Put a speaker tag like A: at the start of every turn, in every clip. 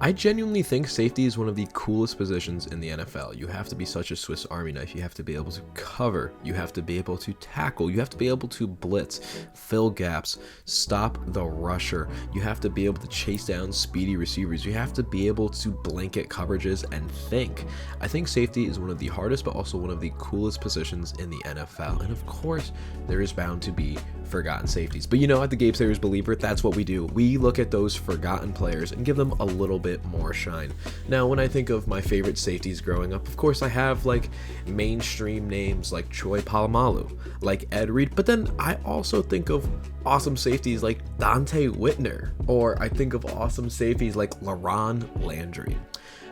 A: I genuinely think safety is one of the coolest positions in the NFL. You have to be such a Swiss Army knife. You have to be able to cover. You have to be able to tackle. You have to be able to blitz, fill gaps, stop the rusher. You have to be able to chase down speedy receivers. You have to be able to blanket coverages and think. I think safety is one of the hardest, but also one of the coolest positions in the NFL. And of course, there is bound to be forgotten safeties. But you know, at the Gabe Sayers Believer, that's what we do. We look at those forgotten players and give them a little bit more shine. Now, when I think of my favorite safeties growing up, of course I have like mainstream names like Troy Polamalu, like Ed Reed, but then I also think of awesome safeties like Dante Whitner, or I think of awesome safeties like LaRon Landry.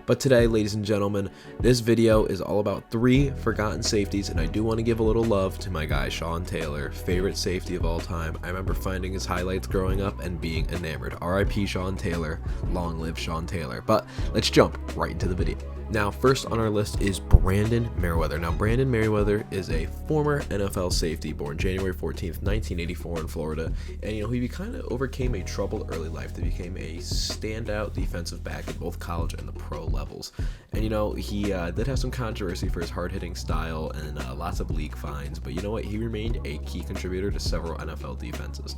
A: But today, ladies and gentlemen, this video is all about 3 forgotten safeties, and I do want to give a little love to my guy Sean Taylor, favorite safety of all time. I remember finding his highlights growing up and being enamored. RIP Sean Taylor, long live Sean Taylor. But let's jump right into the video. Now, first on our list is Brandon Merriweather. Now, Brandon Merriweather is a former NFL safety born January 14th, 1984 in Florida. And, you know, he kind of overcame a troubled early life to become a standout defensive back at both college and the pro levels. And, you know, he did have some controversy for his hard-hitting style and lots of league fines. But you know what? He remained a key contributor to several NFL defenses.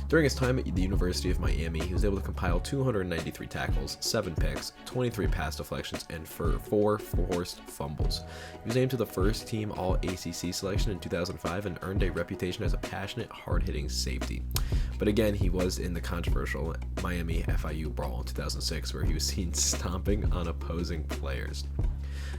A: During his time at the University of Miami, he was able to compile 293 tackles, 7 picks, 23 pass deflections, and 4 forced fumbles. He was named to the first team All-ACC selection in 2005 and earned a reputation as a passionate, hard-hitting safety. But again, he was in the controversial Miami FIU brawl in 2006, where he was seen stomping on opposing players.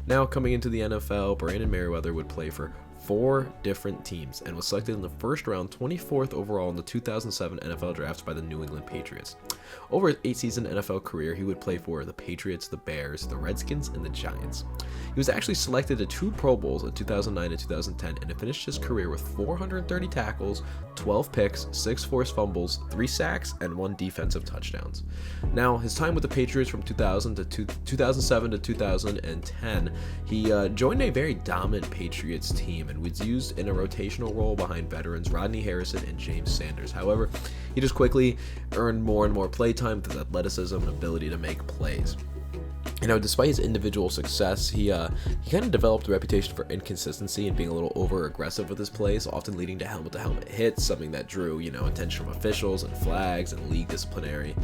A: Now, coming into the NFL, Brandon Merriweather would play for 4 different teams and was selected in the first round, 24th overall in the 2007 NFL Draft by the New England Patriots. Over his 8-season NFL career, he would play for the Patriots, the Bears, the Redskins, and the Giants. He was actually selected to 2 Pro Bowls in 2009 and 2010, and finished his career with 430 tackles, 12 picks, 6 forced fumbles, 3 sacks, and 1 defensive touchdowns. Now, his time with the Patriots from 2007 to 2010, he joined a very dominant Patriots team and was used in a rotational role behind veterans Rodney Harrison and James Sanders. However, he just quickly earned more and more playtime with his athleticism and ability to make plays. You know, despite his individual success, he kind of developed a reputation for inconsistency and being a little over-aggressive with his plays, often leading to helmet-to-helmet hits, something that drew, you know, attention from officials and flags and league disciplinary.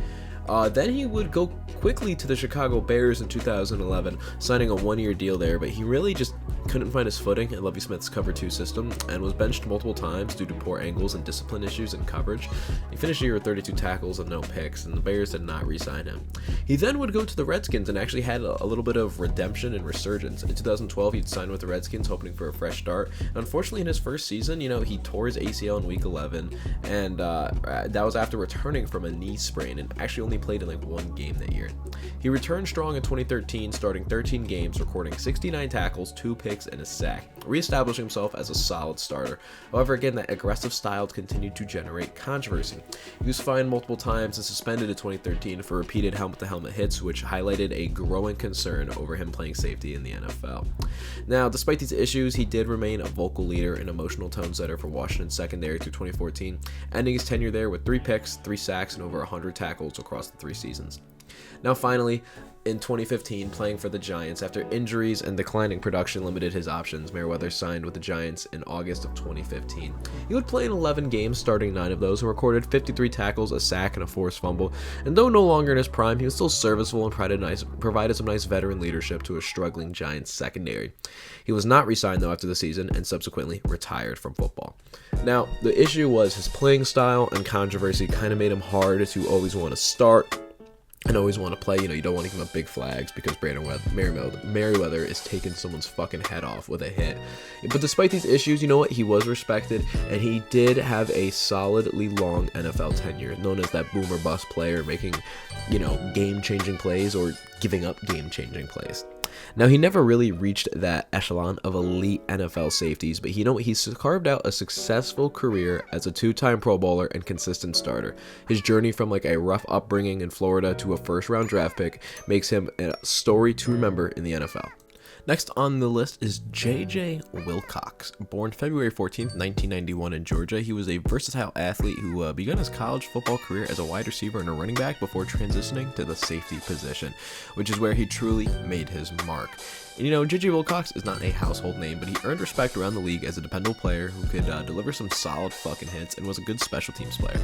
A: Then he would go quickly to the Chicago Bears in 2011, signing a 1-year deal there, but he really just couldn't find his footing in Lovie Smith's Cover 2 system and was benched multiple times due to poor angles and discipline issues in coverage. He finished the year with 32 tackles and no picks, and the Bears did not re-sign him. He then would go to the Redskins and actually had a little bit of redemption and resurgence. In 2012, he'd signed with the Redskins, hoping for a fresh start. Unfortunately, in his first season, you know, he tore his ACL in Week 11, and that was after returning from a knee sprain and actually only played in like 1 game that year. He returned strong in 2013, starting 13 games, recording 69 tackles, 2 picks, and a sack, reestablishing himself as a solid starter. However, again, that aggressive style continued to generate controversy. He was fined multiple times and suspended in 2013 for repeated helmet-to-helmet hits, which highlighted a growing concern over him playing safety in the NFL. Now, despite these issues, he did remain a vocal leader and emotional tone setter for Washington's secondary through 2014, ending his tenure there with 3 picks, 3 sacks, and over 100 tackles across the 3 seasons. Now, finally, in 2015, playing for the Giants, after injuries and declining production limited his options, Merriweather signed with the Giants in August of 2015. He would play in 11 games, starting 9 of those, and recorded 53 tackles, a sack, and a forced fumble. And though no longer in his prime, he was still serviceable and provided some nice veteran leadership to a struggling Giants secondary. He was not re-signed, though, after the season, and subsequently retired from football. Now, the issue was his playing style, and controversy kind of made him hard to always want to start and always want to play. You know, you don't want to give up big flags because Brandon Merriweather is taking someone's fucking head off with a hit. But despite these issues, you know what? He was respected, and he did have a solidly long NFL tenure, known as that boom or bust player, making, you know, game-changing plays or giving up game-changing plays. Now, he never really reached that echelon of elite NFL safeties, but he's carved out a successful career as a 2-time Pro Bowler and consistent starter. His journey from like a rough upbringing in Florida to a first-round draft pick makes him a story to remember in the NFL. Next on the list is J.J. Wilcox. Born February 14th, 1991 in Georgia, he was a versatile athlete who began his college football career as a wide receiver and a running back before transitioning to the safety position, which is where he truly made his mark. And J.J. Wilcox is not a household name, but he earned respect around the league as a dependable player who could deliver some solid fucking hits and was a good special teams player.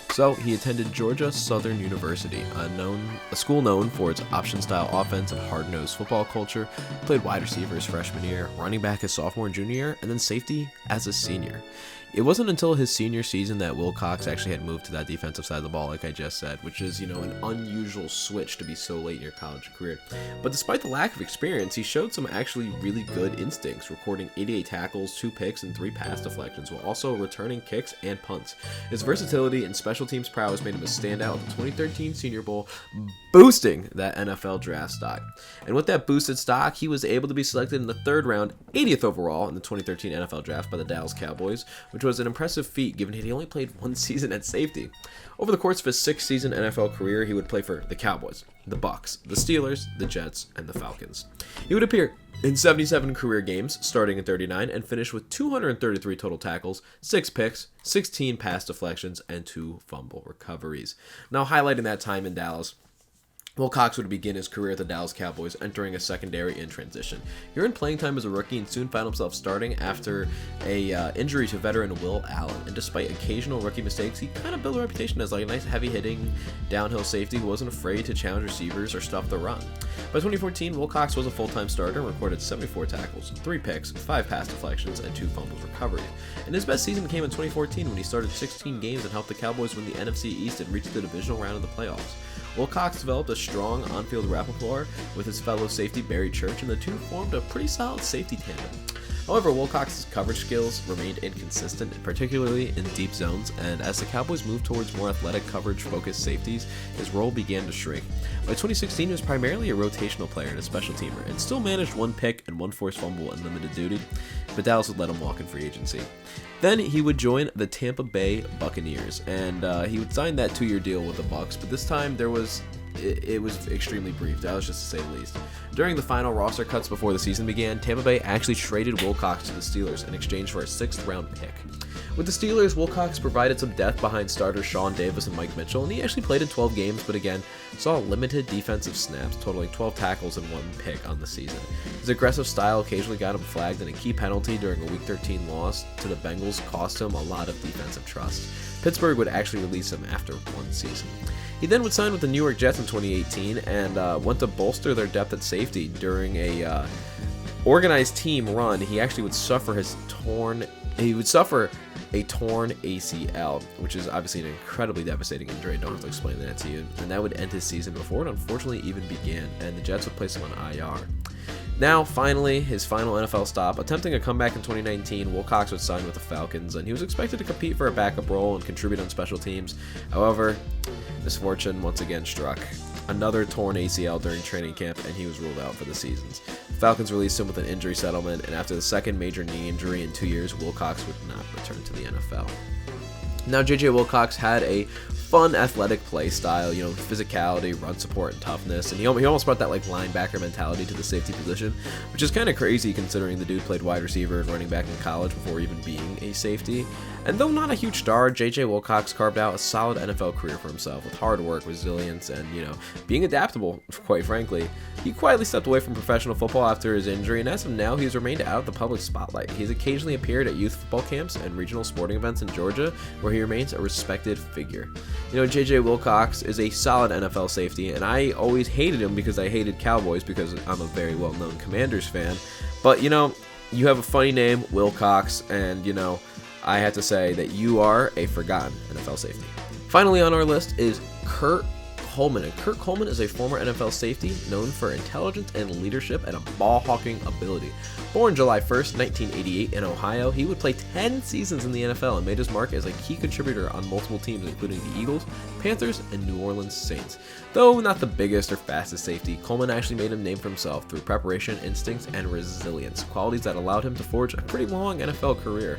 A: So he attended Georgia Southern University, a school known for its option-style offense and hard-nosed football culture. He played wide receiver his freshman year, running back his sophomore and junior year, and then safety as a senior. It wasn't until his senior season that Wilcox actually had moved to that defensive side of the ball, like I just said, which is, an unusual switch to be so late in your college career. But despite the lack of experience, he showed some actually really good instincts, recording 88 tackles, 2 picks, and 3 pass deflections, while also returning kicks and punts. His versatility and special teams prowess made him a standout at the 2013 Senior Bowl, boosting that NFL draft stock. And with that boosted stock, he was able to be selected in the 3rd round, 80th overall in the 2013 NFL draft by the Dallas Cowboys, which was an impressive feat given he only played 1 season at safety. Over the course of his 6-season NFL career, he would play for the Cowboys, the Bucks, the Steelers, the Jets, and the Falcons. He would appear in 77 career games, starting in 39, and finish with 233 total tackles, 6 picks, 16 pass deflections, and 2 fumble recoveries. Now, highlighting that time in Dallas, Wilcox would begin his career at the Dallas Cowboys, entering a secondary in transition. He earned playing time as a rookie and soon found himself starting after a injury to veteran Will Allen. And despite occasional rookie mistakes, he kind of built a reputation as like a nice heavy-hitting downhill safety who wasn't afraid to challenge receivers or stuff the run. By 2014, Wilcox was a full-time starter and recorded 74 tackles, 3 picks, 5 pass deflections, and 2 fumbles recoveries. And his best season came in 2014 when he started 16 games and helped the Cowboys win the NFC East and reach the divisional round of the playoffs. Wilcox developed a strong on-field rapport with his fellow safety Barry Church, and the two formed a pretty solid safety tandem. However, Wilcox's coverage skills remained inconsistent, particularly in deep zones, and as the Cowboys moved towards more athletic coverage-focused safeties, his role began to shrink. By 2016, he was primarily a rotational player and a special teamer, and still managed 1 pick and 1 forced fumble in limited duty, but Dallas would let him walk in free agency. Then he would join the Tampa Bay Buccaneers, and he would sign that 2-year deal with the Bucs, but this time it was extremely brief, that was just to say the least. During the final roster cuts before the season began, Tampa Bay actually traded Wilcox to the Steelers in exchange for a 6th-round pick. With the Steelers, Wilcox provided some depth behind starters Sean Davis and Mike Mitchell, and he actually played in 12 games, but again, saw limited defensive snaps, totaling 12 tackles and 1 pick on the season. His aggressive style occasionally got him flagged, and a key penalty during a Week 13 loss to the Bengals cost him a lot of defensive trust. Pittsburgh would actually release him after 1 season. He then would sign with the New York Jets in 2018 and went to bolster their depth at safety during a organized team run. He actually would suffer a torn ACL, which is obviously an incredibly devastating injury. I don't have to explain that to you. And that would end his season before it unfortunately even began, and the Jets would place him on IR. Now, finally, his final NFL stop. Attempting a comeback in 2019, Wilcox would sign with the Falcons, and he was expected to compete for a backup role and contribute on special teams. However, misfortune once again struck. Another torn ACL during training camp, and he was ruled out for the seasons. The Falcons released him with an injury settlement, and after the 2nd major knee injury in 2 years, Wilcox would not return to the NFL. Now, J.J. Wilcox had a fun athletic play style, physicality, run support, and toughness, and he almost brought that linebacker mentality to the safety position, which is kind of crazy considering the dude played wide receiver and running back in college before even being a safety. And though not a huge star, J.J. Wilcox carved out a solid NFL career for himself with hard work, resilience, and, being adaptable, quite frankly. He quietly stepped away from professional football after his injury, and as of now, he's remained out of the public spotlight. He's occasionally appeared at youth football camps and regional sporting events in Georgia, where he remains a respected figure. J.J. Wilcox is a solid NFL safety, and I always hated him because I hated Cowboys because I'm a very well-known Commanders fan. But, you have a funny name, Wilcox, and, I have to say that you are a forgotten NFL safety. Finally on our list is Kurt Coleman. And Kurt Coleman is a former NFL safety known for intelligence and leadership and a ball-hawking ability. Born July 1st, 1988 in Ohio, he would play 10 seasons in the NFL and made his mark as a key contributor on multiple teams including the Eagles, Panthers, and New Orleans Saints. Though not the biggest or fastest safety, Coleman actually made a name for himself through preparation, instincts, and resilience, qualities that allowed him to forge a pretty long NFL career.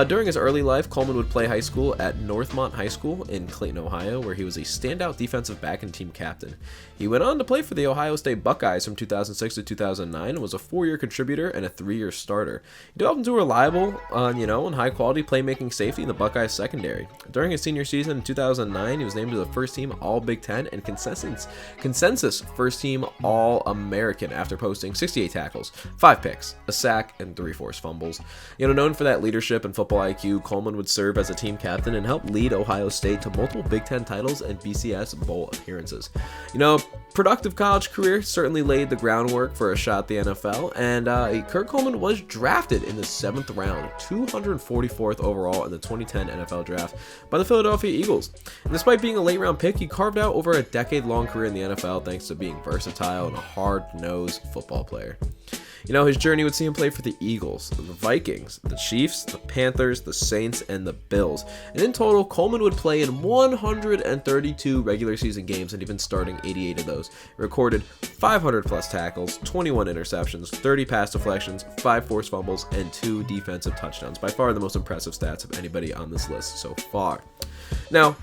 A: During his early life, Coleman would play high school at Northmont High School in Clayton, Ohio, where he was a standout defensive back and team captain. He went on to play for the Ohio State Buckeyes from 2006 to 2009 and was a 4-year contributor and a 3-year starter. He developed into a reliable, and high-quality playmaking safety in the Buckeyes secondary. During his senior season in 2009, he was named to the first-team All-Big Ten and consensus first-team All-American after posting 68 tackles, 5 picks, a sack, and 3 forced fumbles. Known for that leadership and football IQ, Coleman would serve as a team captain and help lead Ohio State to multiple Big Ten titles and BCS Bowl appearances. Productive college career certainly laid the groundwork for a shot at the NFL, and Kurt Coleman was drafted in the 7th round, 244th overall in the 2010 NFL Draft by the Philadelphia Eagles. And despite being a late-round pick, he carved out over a decade-long career in the NFL thanks to being versatile and a hard-nosed football player. His journey would see him play for the Eagles, the Vikings, the Chiefs, the Panthers, the Saints, and the Bills. And in total, Coleman would play in 132 regular season games and even starting 88 of those. He recorded 500 plus tackles, 21 interceptions, 30 pass deflections, 5 forced fumbles, and 2 defensive touchdowns. By far the most impressive stats of anybody on this list so far. Now,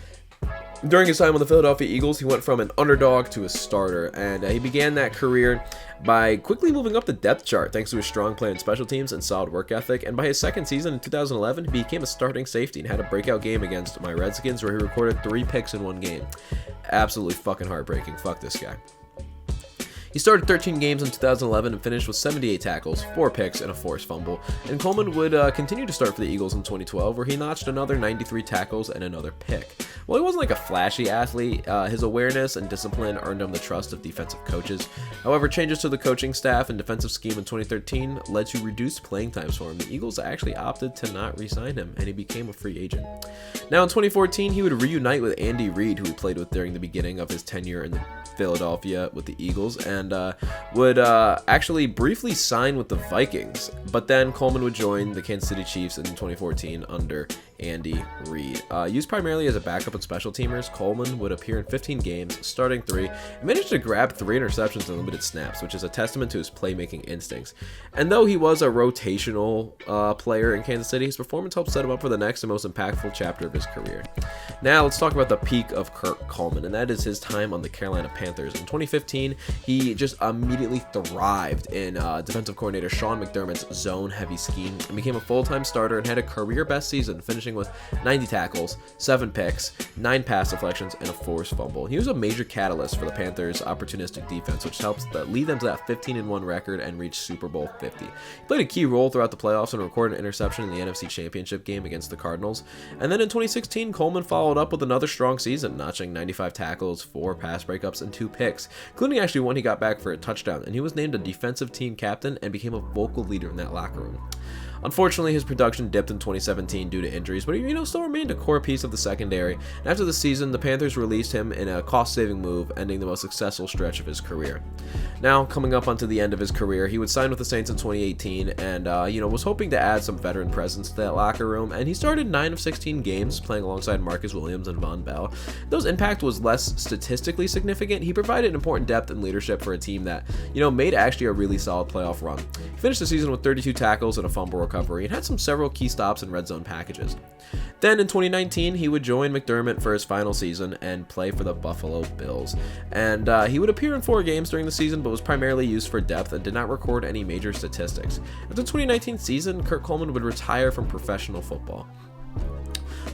A: during his time on the Philadelphia Eagles, he went from an underdog to a starter, and he began that career by quickly moving up the depth chart thanks to his strong play in special teams and solid work ethic. And by his second season in 2011, he became a starting safety and had a breakout game against my Redskins where he recorded 3 picks in one game. Absolutely fucking heartbreaking. Fuck this guy. He started 13 games in 2011 and finished with 78 tackles, 4 picks, and a forced fumble. And Coleman would continue to start for the Eagles in 2012, where he notched another 93 tackles and another pick. While he wasn't like a flashy athlete, his awareness and discipline earned him the trust of defensive coaches. However, changes to the coaching staff and defensive scheme in 2013 led to reduced playing times for him. The Eagles actually opted to not re-sign him, and he became a free agent. Now in 2014, he would reunite with Andy Reid, who he played with during the beginning of his tenure in Philadelphia with the Eagles, and would actually briefly sign with the Vikings. But then Coleman would join the Kansas City Chiefs in 2014 under Andy Reid. Used primarily as a backup and special teamers, Coleman would appear in 15 games, starting 3, and managed to grab 3 interceptions in limited snaps, which is a testament to his playmaking instincts. And though he was a rotational player in Kansas City, his performance helped set him up for the next and most impactful chapter of his career. Now let's talk about the peak of Kurt Coleman, and that is his time on the Carolina Panthers. In 2015, he just immediately thrived in defensive coordinator Sean McDermott's zone-heavy scheme and became a full-time starter and had a career-best season, finishing with 90 tackles, 7 picks, 9 pass deflections, and a forced fumble. He was a major catalyst for the Panthers' opportunistic defense, which helps lead them to that 15-1 record and reach Super Bowl 50. He played a key role throughout the playoffs and recorded an interception in the NFC Championship game against the Cardinals. And then in 2016, Coleman followed up with another strong season, notching 95 tackles, 4 pass breakups, and 2 picks, including actually one he got back for a touchdown, and he was named a defensive team captain and became a vocal leader in that locker room. Unfortunately, his production dipped in 2017 due to injuries, but he still remained a core piece of the secondary. And after the season, the Panthers released him in a cost-saving move, ending the most successful stretch of his career. Now, coming up onto the end of his career, he would sign with the Saints in 2018 and, was hoping to add some veteran presence to that locker room, and he started 9 of 16 games, playing alongside Marcus Williams and Von Bell. Though his impact was less statistically significant, he provided important depth and leadership for a team that, made actually a really solid playoff run. He finished the season with 32 tackles and a fumble recovery, and had several key stops and red zone packages. Then in 2019, he would join McDermott for his final season and play for the Buffalo Bills. And he would appear in 4 games during the season, but was primarily used for depth and did not record any major statistics. After the 2019 season, Kurt Coleman would retire from professional football.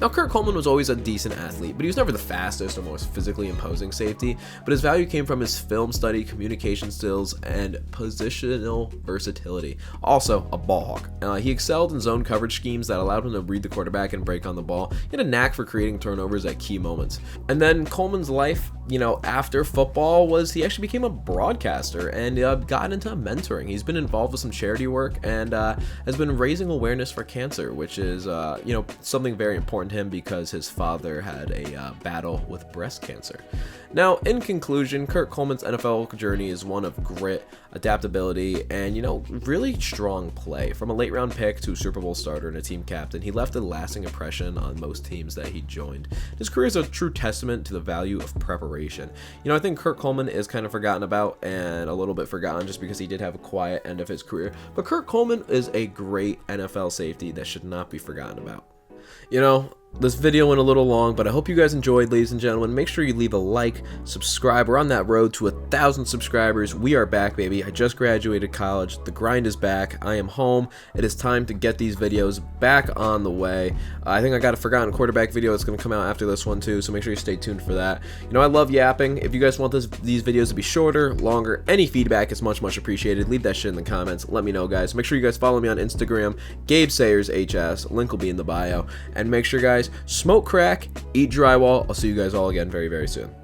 A: Now, Kurt Coleman was always a decent athlete, but he was never the fastest or most physically imposing safety, but his value came from his film study, communication skills, and positional versatility. Also, a ball hawk. He excelled in zone coverage schemes that allowed him to read the quarterback and break on the ball. He had a knack for creating turnovers at key moments. And then Coleman's life, after football was he actually became a broadcaster and got into mentoring. He's been involved with some charity work and has been raising awareness for cancer, which is, something very important around him because his father had a battle with breast cancer. Now, in conclusion, Kurt Coleman's NFL journey is one of grit, adaptability, and, really strong play. From a late round pick to a Super Bowl starter and a team captain, he left a lasting impression on most teams that he joined. His career is a true testament to the value of preparation. I think Kurt Coleman is kind of forgotten about and a little bit forgotten just because he did have a quiet end of his career, but Kurt Coleman is a great NFL safety that should not be forgotten about. This video went a little long, but I hope you guys enjoyed, ladies and gentlemen. Make sure you leave a like, subscribe. We're on that road to 1,000 subscribers. We are back, baby. I just graduated college. The grind is back. I am home. It is time to get these videos back on the way. I think I got a forgotten quarterback video that's going to come out after this one too, so make sure you stay tuned for that. I love yapping. If you guys want these videos to be shorter, longer, any feedback is much appreciated. Leave that shit in the comments. Let me know, guys. Make sure you guys follow me on Instagram, Gabe Sayers HS. Link will be in the bio. And make sure, guys, smoke crack, eat drywall. I'll see you guys all again very soon.